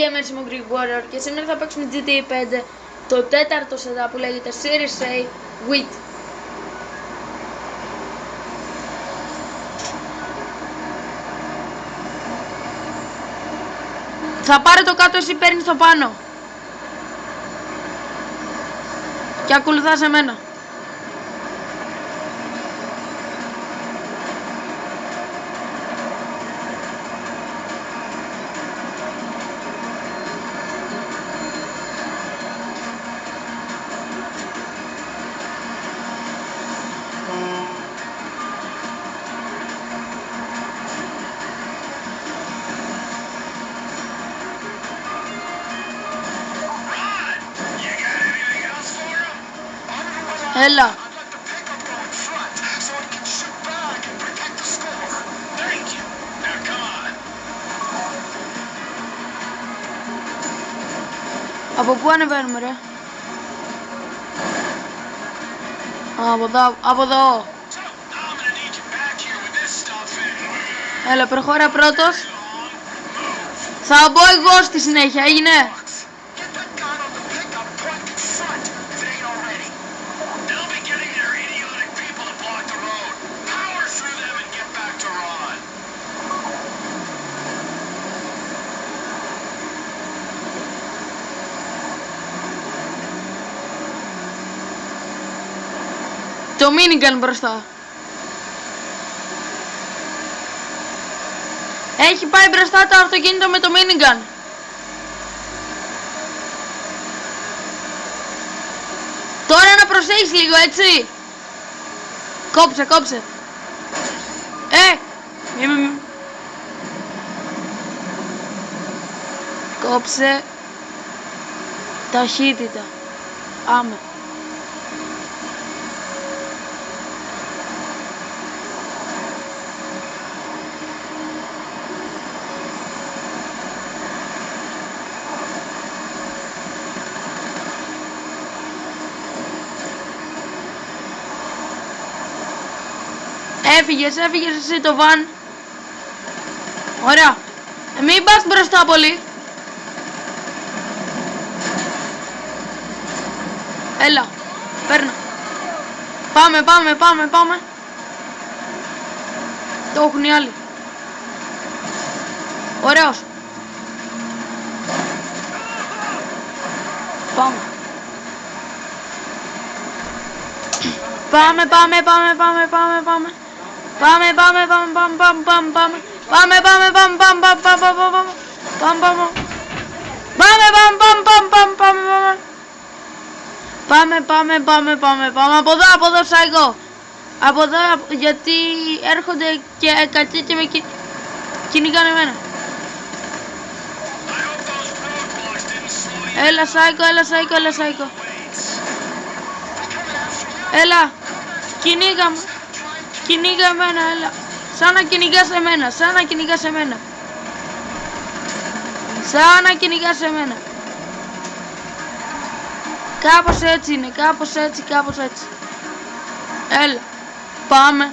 Gamers, είμαι ο Greek Warrior και σήμερα θα παίξουμε GTA 5, το τέταρτο setup που λέγεται Series A with. Θα πάρε το κάτω, εσύ παίρνεις το πάνω και ακολουθάς εμένα. Έλα. Από πού ανεβαίνουμε ρε? Από εδώ. Έλα, προχώρα πρώτος. Θα μπω εγώ στη συνέχεια, έγινε? Το minigun μπροστά. Έχει πάει μπροστά το αυτοκίνητο με το minigun. Τώρα να προσέχεις λίγο, έτσι. Κόψε. Κόψε. Ταχύτητα. Άμε. Έφυγες εσύ το βαν. Ωραία. Μην πας μπροστά πολύ. Έλα, παίρνω. Πάμε. Το έχουν οι άλλοι. Ωραίος. Πάμε. Πάμε από εδώ σάικο. Από εδώ, γιατί έρχονται και κακοί και με κυνηγάνε εμένα. Έλα σάικο. Έλα, κυνήγα εμένα, έλα. Σαν να κυνηγάς εμένα. Κάπως έτσι είναι, κάπως έτσι. Έλα, πάμε.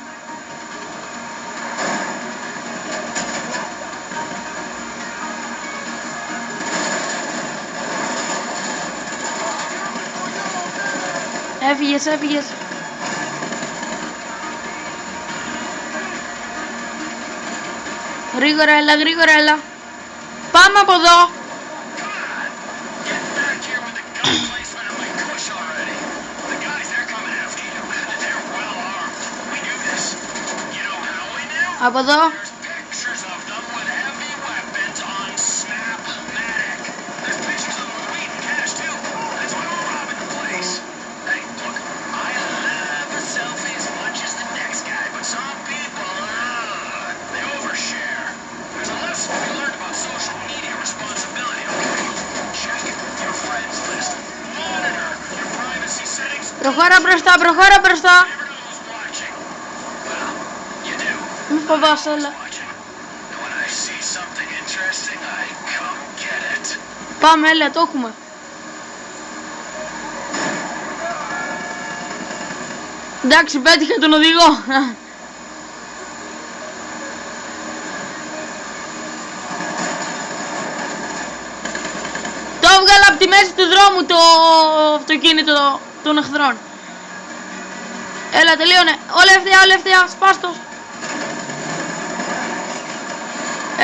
Έφυγες. Γρήγορα έλα. Πάμε από εδώ. Από εδώ. Προχώρα μπροστά. Μη φοβάσαι, έλα. Πάμε, έλα, το έχουμε. Εντάξει, πέτυχα τον οδηγό. από τη μέση του δρόμου το αυτοκίνητο των εχθρών. Έλα, τελείωνε. Όλα ευθεία, σπάστος.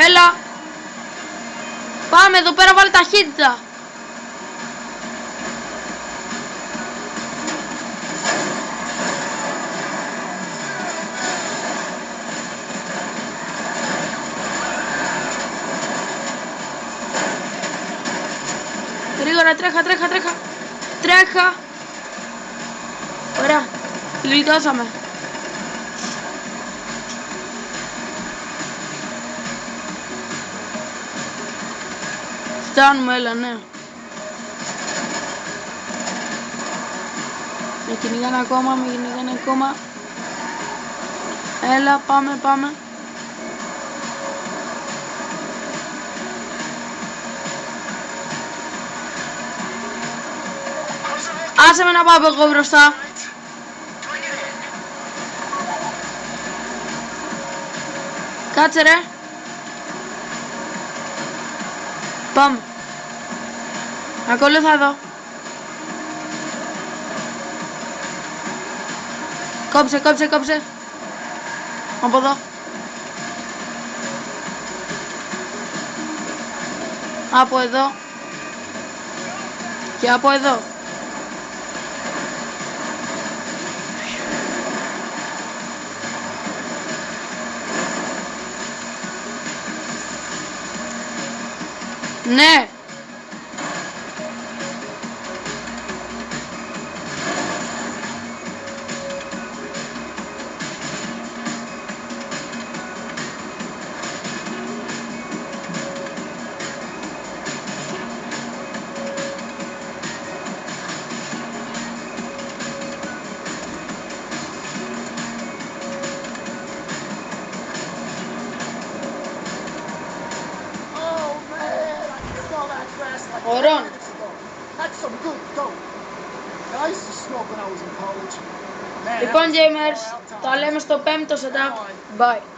Έλα. Πάμε εδώ πέρα, βάλε ταχύτητα. Γρήγορα, τρέχα. Ωραία, γλιτώσαμε. Φτάνουμε, έλα, ναι. Με κυνηγάνε ακόμα. Έλα, πάμε. Άσε με να πάω εγώ μπροστά. Κάτσε ρε. Πάμε. Ακολούθα εδώ. Κόψε. Από εδώ. Από εδώ. Και από εδώ. Ναι. Ωρών. Λοιπόν, gamers, τα λέμε στο 5ο setup. Bye.